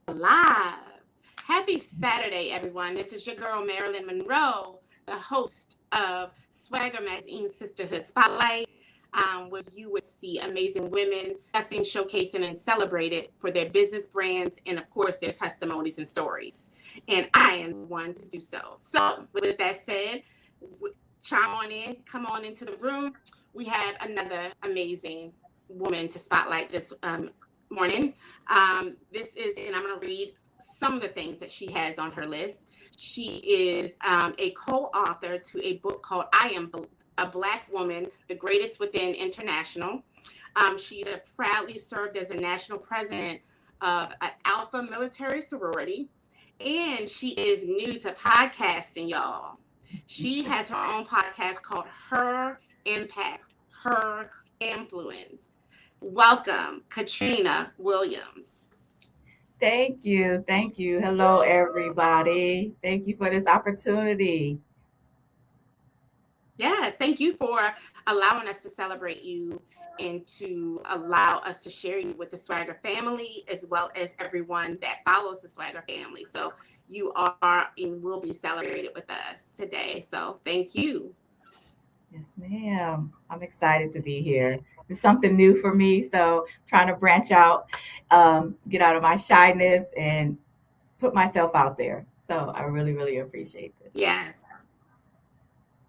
Live. Happy Saturday, everyone. This is your girl, Marilyn Monroe, the host of SwagHer Magazine Sisterhood Spotlight, where you would see amazing women discussing, showcasing, and celebrated for their business brands and, of course, their testimonies and stories. And I am one to do so. So, with that said, chime on in, come on into the room. We have another amazing woman to spotlight this morning. This is, and I'm going to read some of the things that she has on her list. She is a co-author to a book called I Am a Black Woman, The Greatest Within International. She's proudly served as a national president of an Alpha military sorority. And she is new to podcasting, y'all. She has her own podcast called Her Impact, Her Influence. Welcome, Katrina Williams. Thank you. Thank you. Hello, everybody. Thank you for this opportunity. Yes, thank you for allowing us to celebrate you and to allow us to share you with the SwagHer family, as well as everyone that follows the SwagHer family. So you are and will be celebrated with us today. So thank you. Yes, ma'am. I'm excited to be here. It's something new for me, so trying to branch out, get out of my shyness, and put myself out there. So I really, really appreciate this. Yes,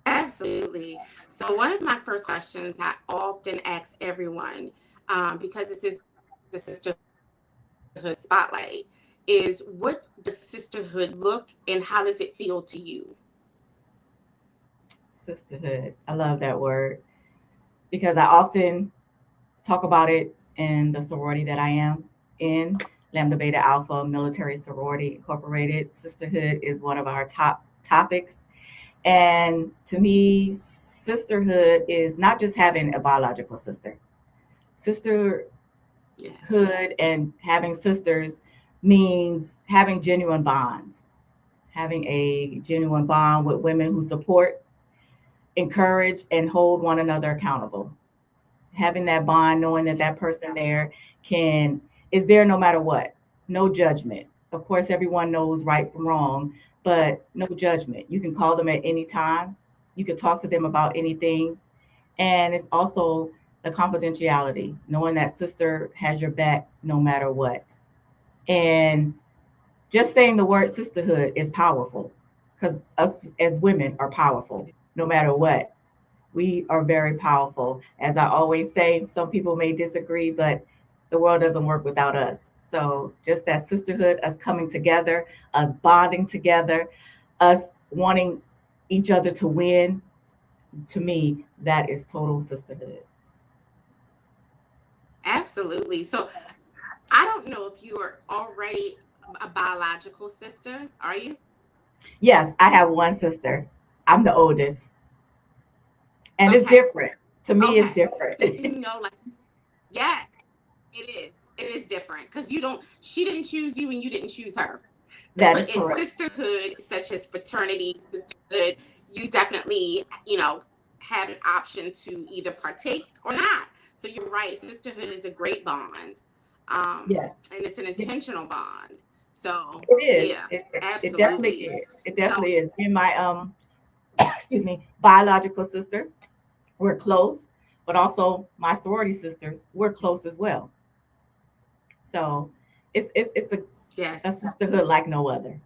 absolutely. So one of my first questions I often ask everyone, because this is the sisterhood spotlight, is what does sisterhood look and how does it feel to you? Sisterhood. I love that word because I often talk about it in the sorority that I am in, Lambda Beta Alpha Military Sorority Incorporated. Sisterhood is one of our top topics. And to me, sisterhood is not just having a biological sister. Sisterhood and having sisters means having genuine bonds, having a genuine bond with women who support, encourage, and hold one another accountable. Having that bond, knowing that that person there is there no matter what, no judgment. Of course, everyone knows right from wrong, but no judgment. You can call them at any time. You can talk to them about anything. And it's also the confidentiality, knowing that sister has your back no matter what. And just saying the word sisterhood is powerful because us as women are powerful no matter what. We are very powerful. As I always say, some people may disagree, but the world doesn't work without us. So just that sisterhood, us coming together, us bonding together, us wanting each other to win, to me, that is total sisterhood. Absolutely. So I don't know if you are already a biological sister. Are you? Yes, I have one sister. I'm the oldest. And Okay. it's different. To me, Okay. it's different. So yes, it is. It is different because she didn't choose you and you didn't choose her. That But is in correct. sisterhood, such as fraternity, sisterhood, you definitely, have an option to either partake or not. So you're right. Sisterhood is a great bond. Yes, And it's an intentional bond. So it is. yeah, It definitely absolutely. is. It So definitely is. Me and my excuse me, biological sister, we're close, but also my sorority sisters, we're close as well. So it's a yes, sisterhood like no other.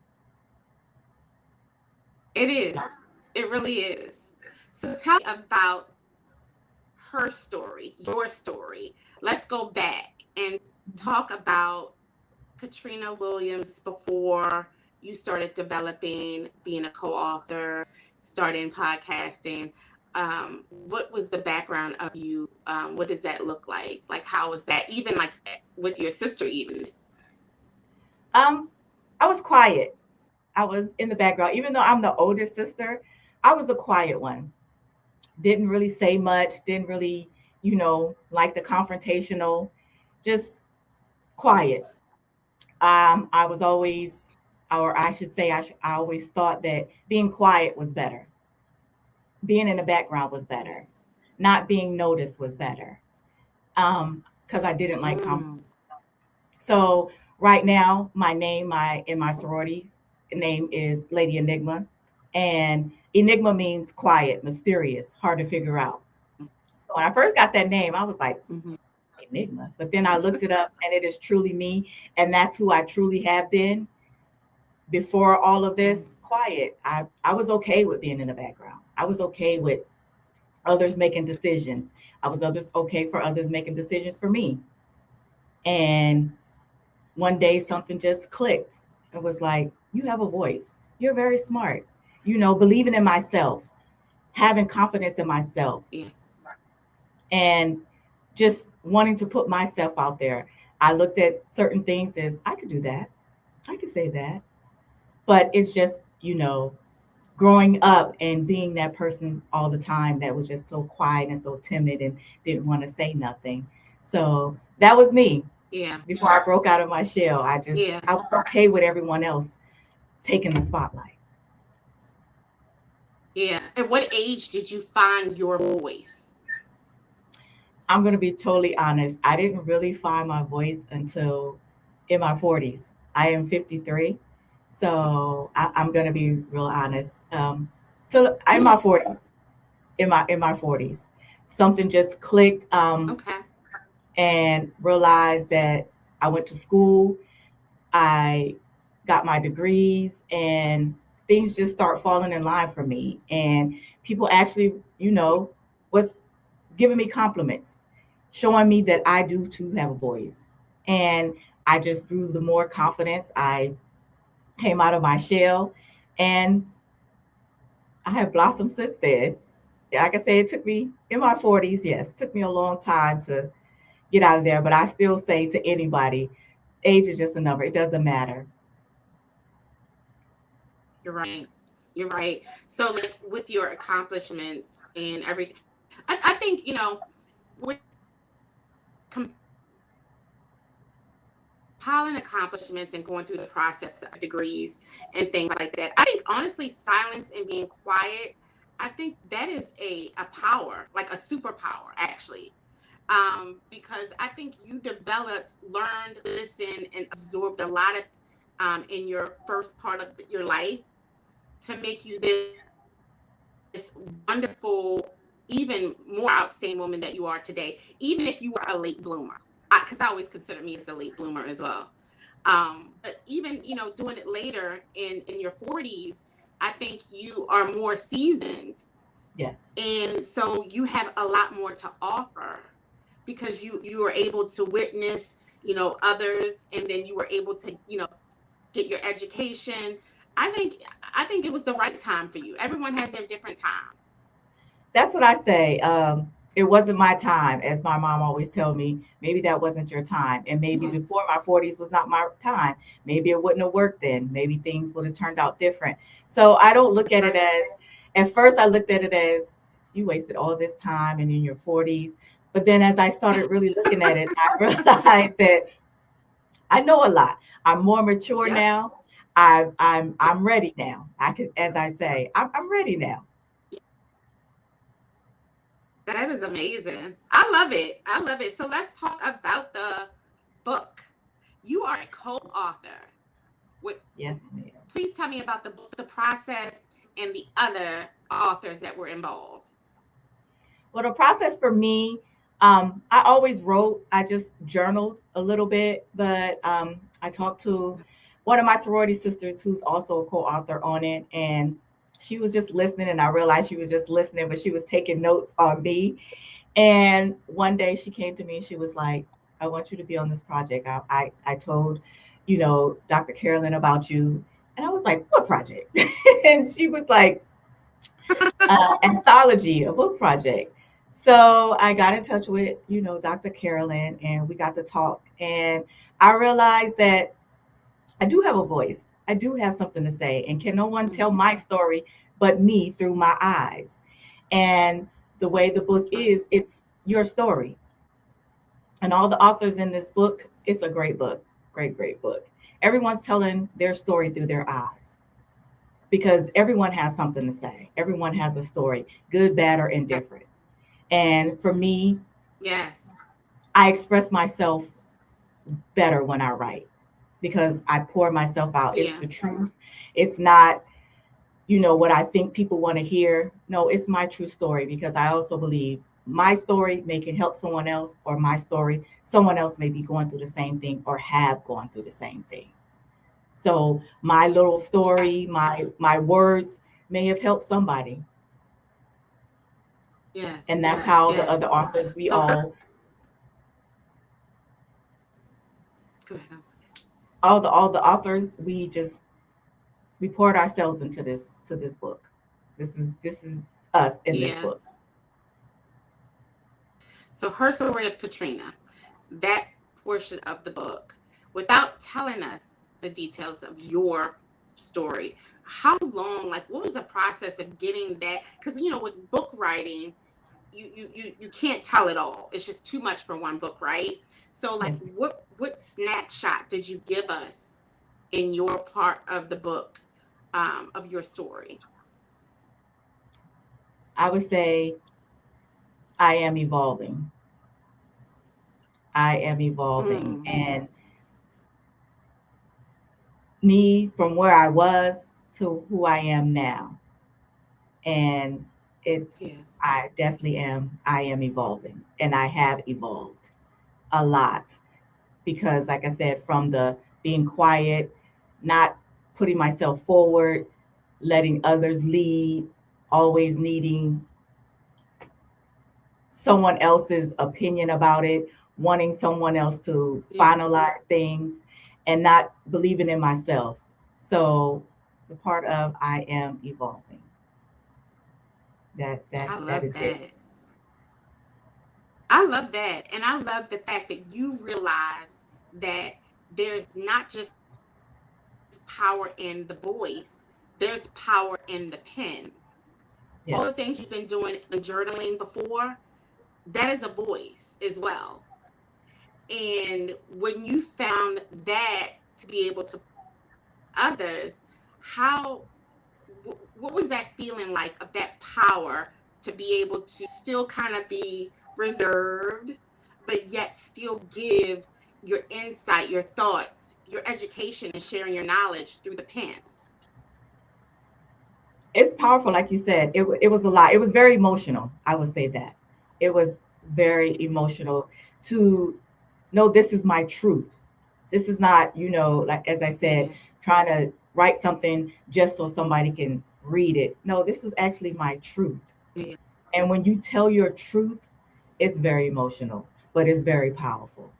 it is. It really is. So tell me about her story, your story. Let's go back and talk about Katrina Williams before you started developing, being a co-author, starting podcasting. What was the background of you? What does that look like? Like, how was that? Even like with your sister, even. Um, I was quiet. I was in the background. Even though I'm the oldest sister, I was a quiet one. Didn't really say much, didn't really, like the confrontational, just quiet. I was always, or I should say, I always thought that being quiet was better. Being in the background was better. Not being noticed was better. Because I didn't like conflict. Mm, So Right now, in my sorority name is Lady Enigma. And Enigma means quiet, mysterious, hard to figure out. So when I first got that name, I was like, Mhm. Enigma. But then I looked it up and it is truly me. And that's who I truly have been before all of this. Quiet. I was okay with being in the background. I was okay with others making decisions. I was okay for others making decisions for me. And one day something just clicked. It was like, you have a voice. You're very smart. Believing in myself, having confidence in myself, Yeah. and just wanting to put myself out there. I looked at certain things as I could do that. I could say that. But it's just, growing up and being that person all the time that was just so quiet and so timid and didn't want to say nothing. So that was me. Yeah. Before I broke out of my shell, Yeah. I was okay with everyone else taking the spotlight. Yeah. At what age did you find your voice? I'm going to be totally honest. I didn't really find my voice until in my 40s. I am 53. So I'm going to be real honest. So I'm in my Yeah. 40s. In my 40s, something just clicked. Okay. And realized that I went to school. I got my degrees, and things just start falling in line for me. And people actually, was giving me compliments, showing me that I do too have a voice. And I just grew the more confidence. I came out of my shell, and I have blossomed since then. Like I say, it took me in my 40s, yes, it took me a long time to get out of there. But I still say to anybody, age is just a number. It doesn't matter. You're right. You're right. So, like with your accomplishments and everything, I think, with compiling accomplishments and going through the process of degrees and things like that, I think honestly, silence and being quiet, I think that is a power, like a superpower, actually. Because I think you developed, learned, listened, and absorbed a lot of in your first part of your life to make you this wonderful, even more outstanding woman that you are today, even if you were a late bloomer. Because I always consider me as a late bloomer as well. But even, doing it later in your 40s, I think you are more seasoned. Yes. And so you have a lot more to offer because you were able to witness, others, and then you were able to, get your education. I think it was the right time for you. Everyone has their different time. That's what I say. It wasn't my time, as my mom always told me. Maybe that wasn't your time. And maybe Mhm. before my 40s was not my time. Maybe it wouldn't have worked then. Maybe things would have turned out different. So I don't look That's at it right. as, at first, I looked at it as you wasted all this time and in your 40s. But then as I started really looking at it, I realized that I know a lot. I'm more mature Yep. now. I'm ready now. As I say, I'm ready now. That is amazing. I love it. I love it. So let's talk about the book. You are a co-author. With, Yes, ma'am. please tell me about the book, the process, and the other authors that were involved. Well, the process for me, I always wrote. I just journaled a little bit, but I talked to one of my sorority sisters who's also a co-author on it, and she was just listening, and I realized she was just listening, but she was taking notes on me. And one day she came to me and she was like, "I want you to be on this project. I told, Dr. Carolyn about you." And I was like, "What project?" And she was like, anthology, a book project. So I got in touch with, Dr. Carolyn, and we got to talk. And I realized that I do have a voice. I do have something to say. And can no one tell Mhm. my story but me through my eyes? And the way the book That's right. is, it's your story. And all the authors in this book, it's a great book. Great, great book. Everyone's telling their story through their eyes because everyone has something to say. Everyone has a story, good, bad, or indifferent. And for me, Yes. I express myself better when I write because I pour myself out. It's Yeah. the truth. It's not, what I think people want to hear. No, it's my true story, because I also believe my story may can help someone else, or my story, someone else may be going through the same thing or have gone through the same thing. So my little story, my words may have helped somebody. And Yes. that's how the other Yes. authors, we So her. all, Go ahead. I'm sorry. all the authors, we poured ourselves into this book. This is us in this Yeah. book. So her story of Katrina, that portion of the book, without telling us the details of your story, how long, like what was the process of getting that? Because with book writing, you can't tell it all. It's just too much for one book, right? So like Yes. what snapshot did you give us in your part of the book, of your story? I would say I am evolving. I am evolving. Mm, And me, from where I was to who I am now. And it's, yeah. I am evolving, and I have evolved a lot, because like I said, from the being quiet, not putting myself forward, letting others lead, always needing someone else's opinion about it, wanting someone else to Yeah. finalize things, and not believing in myself. So the part of I am evolving, I that love is it. that. I love that. And I love the fact that you realized that there's not just power in the voice, there's power in the pen. All the Yes. things you've been doing and journaling before, that is a voice as well. And when you found that to be able to others, how what was that feeling like of that power to be able to still kind of be reserved, but yet still give your insight, your thoughts, your education, and sharing your knowledge through the pen? It's powerful, like you said. It was a lot. It was very emotional. I would say that it was very emotional to know this is my truth. This is not, like as I said, Yeah, trying to write something just so somebody can read it. No, this was actually my truth. yeah, And when you tell your truth, it's very emotional, but it's very powerful.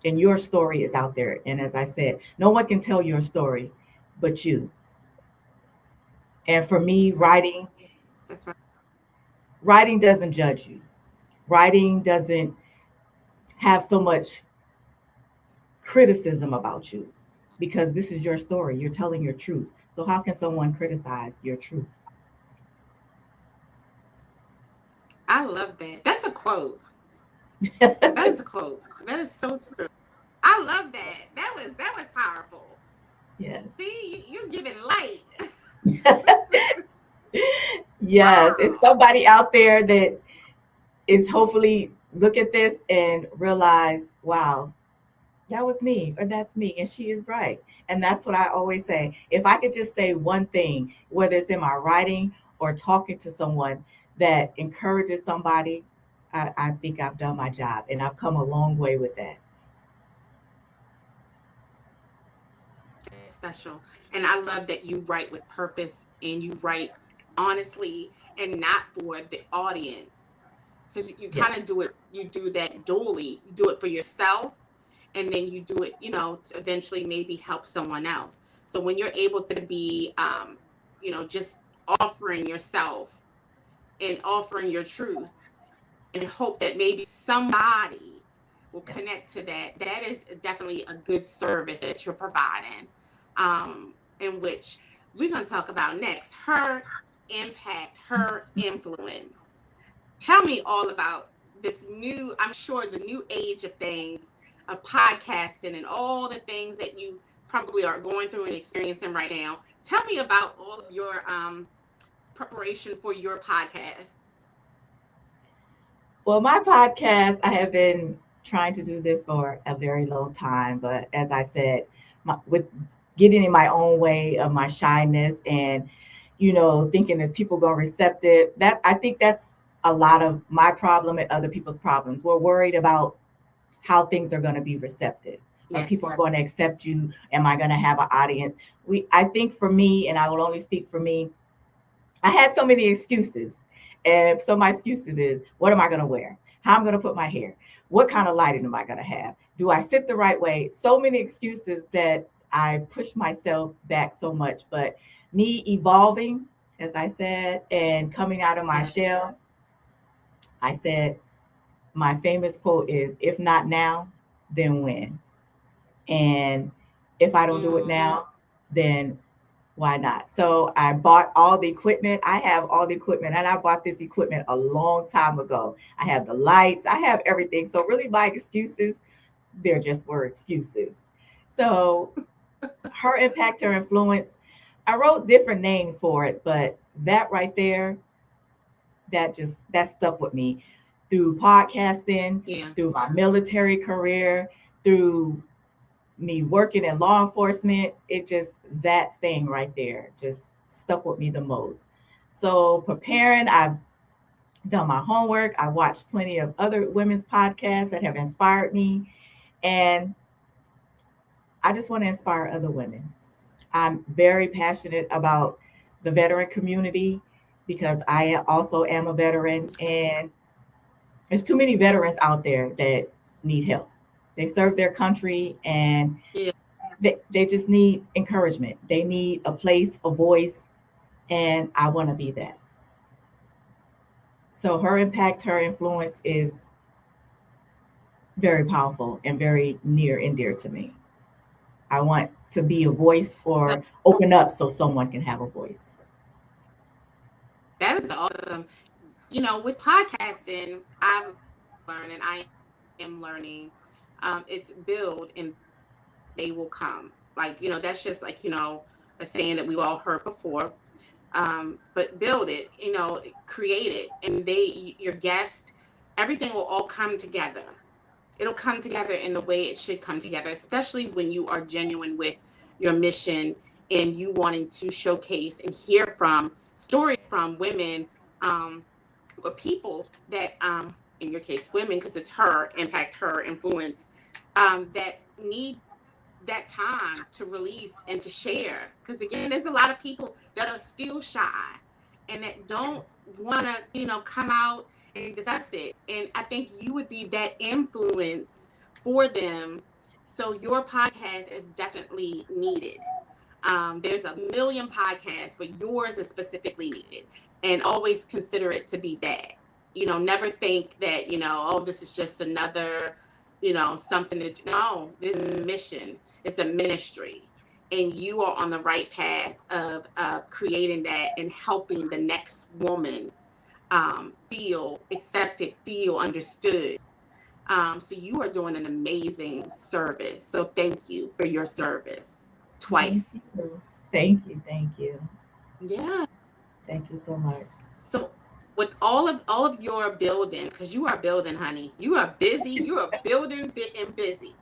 And your story is out there. And as I said, no one can tell your story but you. And for me, that's right. That's right. writing doesn't judge you. Writing doesn't have so much criticism about you, because this is your story. You're telling your truth. So how can someone criticize your truth? I love that. That's a quote. That is a quote. That is so true. I love that. That was powerful. Yes. See, you're giving light. Yes. It's Girl. somebody out there that is hopefully look at this and realize, wow, that was me, or that's me, and she is right. And that's what I always say. If I could just say one thing, whether it's in my writing or talking to someone, that encourages somebody, I think I've done my job, and I've come a long way with that. Special. And I love that you write with purpose and you write honestly and not for the audience. Because you kind of Yes. do it, you do that dually. You do it for yourself, and then you do it, to eventually maybe help someone else. So when you're able to be, just offering yourself and offering your truth and hope that maybe somebody will Yes. connect to that, that is definitely a good service that you're providing. In which we're going to talk about next, her impact, her influence. Tell me all about this new, I'm sure the new age of things, of podcasting and all the things that you probably are going through and experiencing right now. Tell me about all of your preparation for your podcast. Well, my podcast, I have been trying to do this for a very long time, but as I said, with getting in my own way of my shyness and, thinking that people gonna accept it. That I think that's a lot of my problem and other people's problems. We're worried about how things are going to be receptive. Are people Yes. going to accept you? Am I going to have an audience? I think for me, and I will only speak for me, I had so many excuses. And so my excuses is, what am I going to wear? How I'm going to put my hair? What kind of lighting am I going to have? Do I sit the right way? So many excuses that I push myself back so much. But me evolving, as I said, and coming out of my Yes. shell, I said, my famous quote is, if not now, then when? And if I don't do it Mm. now, then why not? So I bought all the equipment. I have all the equipment, and I bought this equipment a long time ago. I have the lights, I have everything. So really, my excuses, they're just were excuses. So her impact, her influence, I wrote different names for it, but that right there, that stuck with me through podcasting, Yeah. through my military career, through me working in law enforcement. It just, that thing right there just stuck with me the most. So preparing, I've done my homework. I watched plenty of other women's podcasts that have inspired me. And I just want to inspire other women. I'm very passionate about the veteran community because I also am a veteran, and there's too many veterans out there that need help. They serve their country, and Yeah. they just need encouragement. They need a place, a voice, and I want to be that. So her impact, her influence is very powerful and very near and dear to me. I want to be a voice So or open up so someone can have a voice. that is awesome. With podcasting, I've learned and I am learning, it's build and they will come. Like, that's just like, a saying that we've all heard before. But build it, create it, and your guest, everything will all come together. It'll come together in the way it should come together, especially when you are genuine with your mission and you wanting to showcase and hear from stories from women, or people that, in your case, women, because it's her impact, her influence, that need that time to release and to share. Because again, there's a lot of people that are still shy and that don't Yes. want to, come out and discuss it. And I think you would be that influence for them. So your podcast is definitely needed. There's a million podcasts, but yours is specifically needed. And always consider it to be that. Never think that, oh, this is just another, something that, no, this is a mission. It's a ministry. And you are on the right path of creating that and helping the next woman feel accepted, feel understood. So you are doing an amazing service. So thank you for your service Thank twice. you. Thank you. Thank you. Yeah. Thank you so much. So with all of your building, because you are building, honey, you are busy. You are building bit and busy.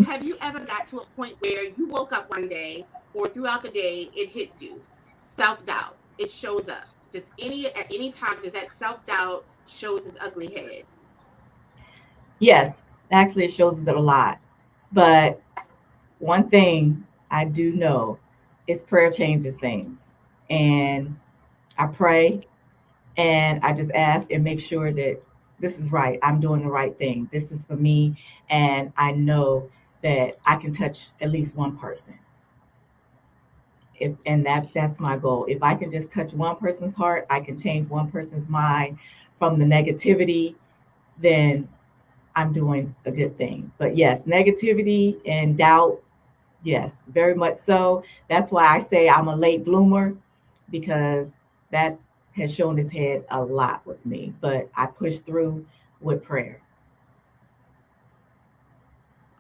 Have you ever got to a point where you woke up one day or throughout the day it hits you? Self-doubt. It shows up. At any time does that self-doubt shows its ugly head? Yes, actually, it shows it a lot. But one thing I do know is prayer changes things. And I pray and I just ask and make sure that this is right. I'm doing the right thing. This is for me. And I know that I can touch at least one person. And that's my goal. If I can just touch one person's heart, I can change one person's mind from the negativity, then I'm doing a good thing. But yes, negativity and doubt, yes, very much so. That's why I say I'm a late bloomer because that has shown its head a lot with me. But I push through with prayer.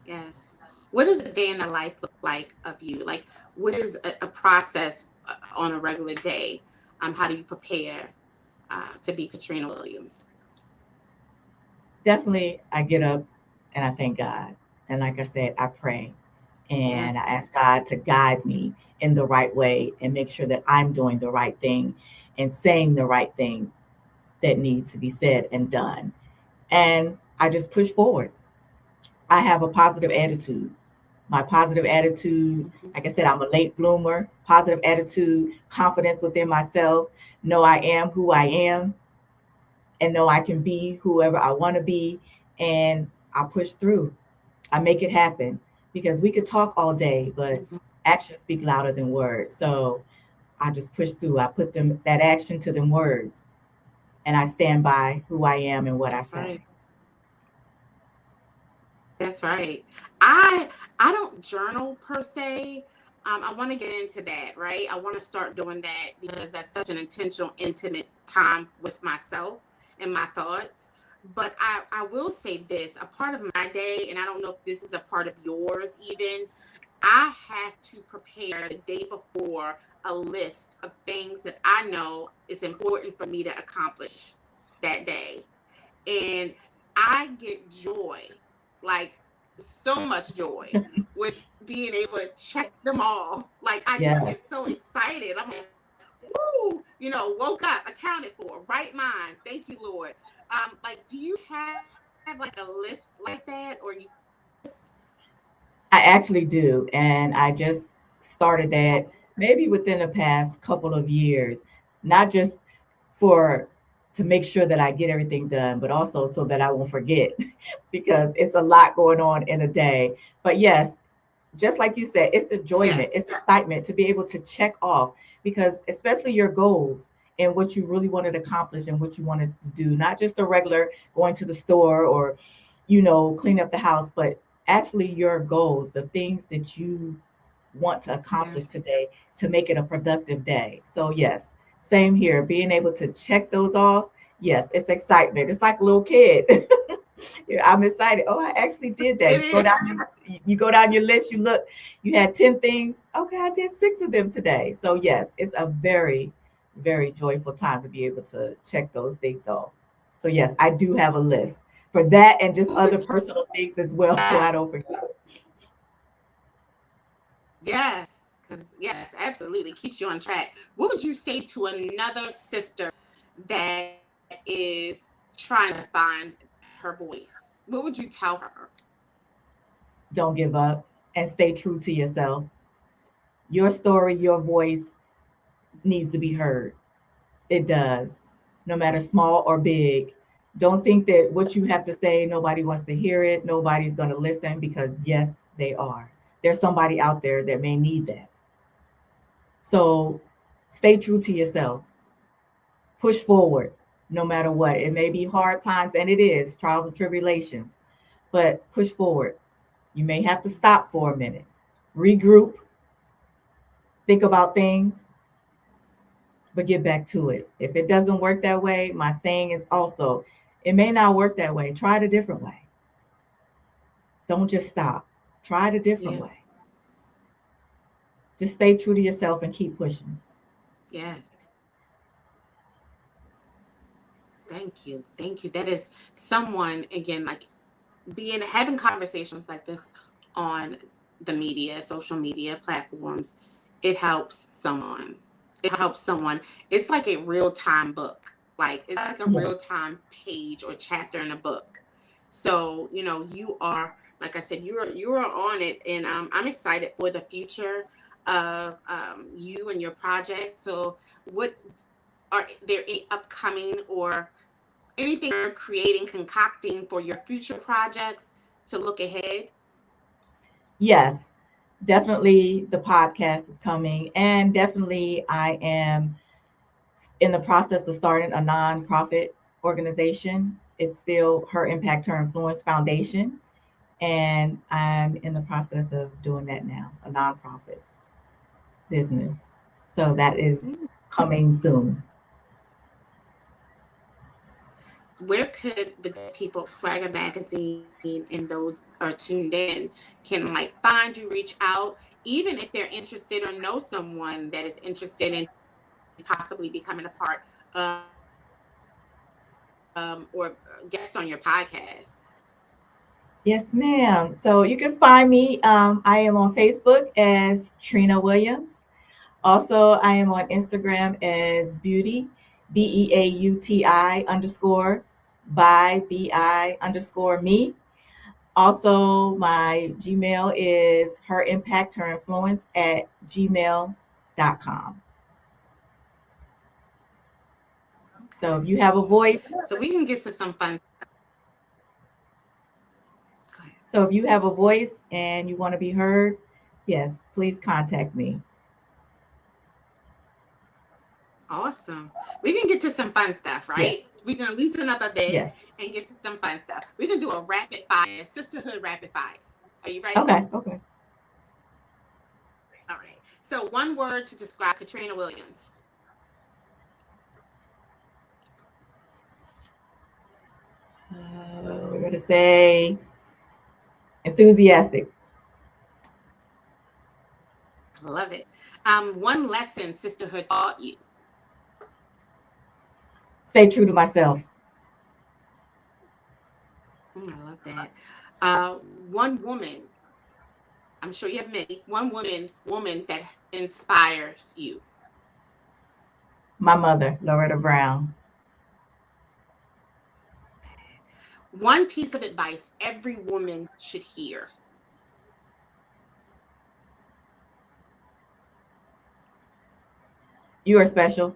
Yes. What does a day in the life look like of you? Like, what is a process on a regular day? How do you prepare to be Katrina Williams? Definitely, I get up and I thank God. And like I said, I pray Yeah. and I ask God to guide me in the right way and make sure that I'm doing the right thing and saying the right thing that needs to be said and done. And I just push forward. I have a positive attitude. My positive attitude, like I said, I'm a late bloomer, positive attitude, confidence within myself, know I am who I am, and know I can be whoever I want to be. And I push through. I make it happen because we could talk all day, but Mhm. actions speak louder than words. So I just push through. I put them that action to them words, and I stand by who I am and what I That's right. say. That's right. I don't journal per se. I want to get into that, right? I want to start doing that because that's such an intentional, intimate time with myself and my thoughts. But I will say this, a part of my day, and I don't know if this is a part of yours even, I have to prepare the day before a list of things that I know is important for me to accomplish that day. And I get joy, like so much joy with being able to check them all. Like I just Yes. get so excited. I'm like, woo, woke up, accounted for, right mind. Thank you, Lord. Like, do you have like a list like that, or you list? I actually do. And I just started that maybe within the past couple of years, not just for to make sure that I get everything done, but also so that I won't forget because it's a lot going on in a day. But yes, just like you said, it's Yeah, enjoyment, it's excitement to be able to check off because especially your goals and what you really wanted to accomplish and what you wanted to do, not just a regular going to the store or, clean up the house, but actually your goals, the things that you want to yeah. accomplish today to make it a productive day. So yes, same here, being able to check those off. Yes, it's excitement. It's like a little kid. Yeah, I'm excited. Oh, I actually did that. It You go is. down you go down your list, you look, you had 10 things. Okay, I did 6 of them today. So yes, it's a very, very joyful time to be able to check those things off. So yes, I do have a list for that and just What other would personal things as well. So I don't forget. Yes, because yes, absolutely keeps you on track. What would you say to another sister that is trying to find her voice? What would you tell her? Don't give up and stay true to yourself. Your story, your voice needs to be heard. It does, no matter small or big. Don't think that what you have to say, nobody wants to hear it, nobody's going to listen because, yes, they are. There's somebody out there that may need that. So stay true to yourself. Push forward no matter what. It may be hard times, and it is trials and tribulations, but push forward. You may have to stop for a minute, regroup, think about things, but get back to it. If it doesn't work that way, my saying is also, it may not work that way. Try it a different way. Don't just stop. Try it a different Yeah. way. Just stay true to yourself and keep pushing. Yes. Thank you. Thank you. That is someone again, like being having conversations like this on the media, social media platforms, it helps someone. It helps someone. It's like a real time book. Like it's like a real Yes. time page or chapter in a book. So, you are, like I said, you are on it, and I'm excited for the future of you and your project. So, what are there any upcoming or anything you're creating, concocting for your future projects to look ahead? Yes. Definitely the podcast is coming. And definitely I am in the process of starting a nonprofit organization. It's still Her Impact, Her Influence Foundation. And I'm in the process of doing that now, a nonprofit business. So that is Mm. coming soon. Where could the people of Swagger Magazine and those are tuned in can like find you, reach out, even if they're interested or know someone that is interested in possibly becoming a part or guest on your podcast? Yes, ma'am. So you can find me. I am on Facebook as Trina Williams. Also, I am on Instagram as Beauty, BEAUTI underscore by BI underscore me. Also, my Gmail is her impact, her influence at gmail.com. So if you have a voice, So we can get to some fun. Go ahead. so if you have a voice and you want to be heard, yes, please contact me. Awesome. We can get to some fun stuff, Yes, right? We can loosen up a bit yes. and get to some fun stuff. We can do a rapid fire, sisterhood rapid fire. Are you ready? Okay, okay. All right. So one word to describe Katrina Williams. We're going to say enthusiastic. I love it. One lesson sisterhood taught you. Stay true to myself. I love that. One woman. I'm sure you have many. One woman that inspires you. My mother, Loretta Brown. One piece of advice every woman should hear. You are special.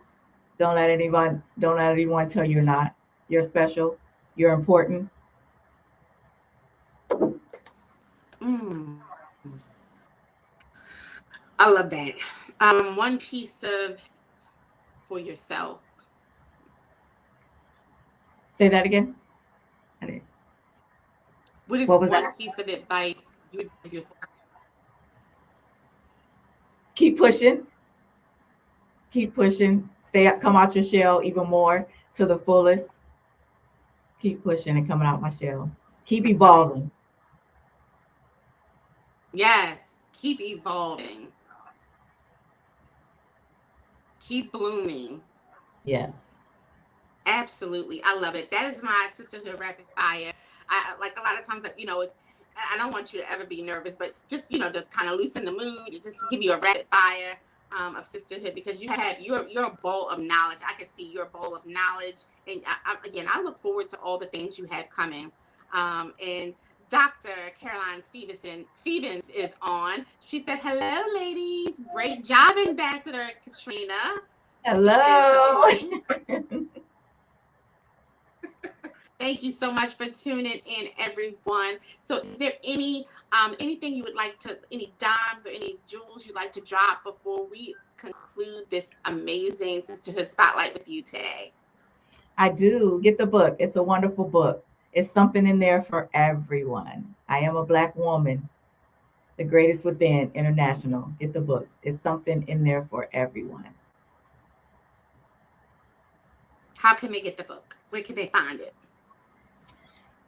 Don't let anyone tell you you're not. You're special. You're important. Mm, I love that. One piece of for yourself. Say that again. What is What was one that? piece of advice you would give yourself? Keep pushing. Keep pushing. Stay up. Come out your shell even more to the fullest. Keep pushing and coming out my shell. Keep evolving. Yes, keep evolving. Keep blooming. Yes. Absolutely. I love it. That is my sisterhood rapid fire. I like a lot of times, I don't want you to ever be nervous, but just, to kind of loosen the mood, just to give you a rapid fire of sisterhood, because you're a bowl of knowledge. I can see your bowl of knowledge. And I look forward to all the things you have coming. And Dr. Caroline Stevens is on. She said, "Hello, ladies. Great job, Ambassador Katrina." Hello. Thank you so much for tuning in, everyone. So is there anything you would like to, any dimes or any jewels you'd like to drop before we conclude this amazing sisterhood spotlight with you today? I do. Get the book. It's a wonderful book. It's something in there for everyone. I am a Black woman, the greatest within international. Get the book. It's something in there for everyone. How can they get the book? Where can they find it?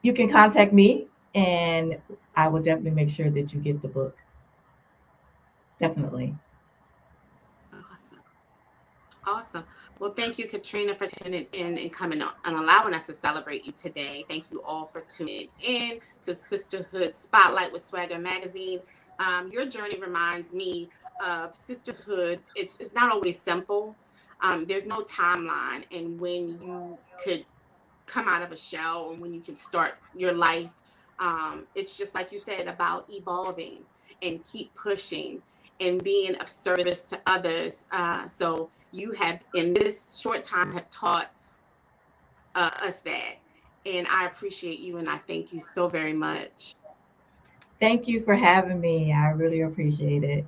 You can contact me and I will definitely make sure that you get the book. Definitely. Awesome. Well, thank you, Katrina, for tuning in and coming on and allowing us to celebrate you today. Thank you all for tuning in to Sisterhood Spotlight with SwagHer Magazine. Your journey reminds me of sisterhood. It's not always simple. There's no timeline, and when you could come out of a shell or when you can start your life, it's just like you said about evolving and keep pushing and being of service to others. So you have, in this short time, have taught us that. And I appreciate you and I thank you so very much. Thank you for having me. I really appreciate it.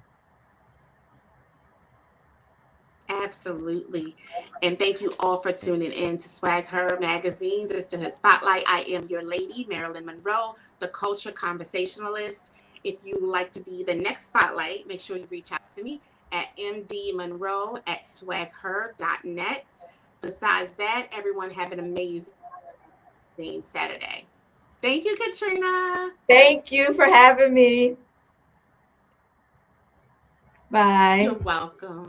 Absolutely. And thank you all for tuning in to SwagHer Magazine, Sisterhood Spotlight. I am your lady, Marilyn Monroe, the culture conversationalist. If you would like to be the next spotlight, make sure you reach out to me at mdmonroe@swagher.net. Besides that, everyone have an amazing Saturday. Thank you, Katrina. Thank you for having me. Bye. You're welcome.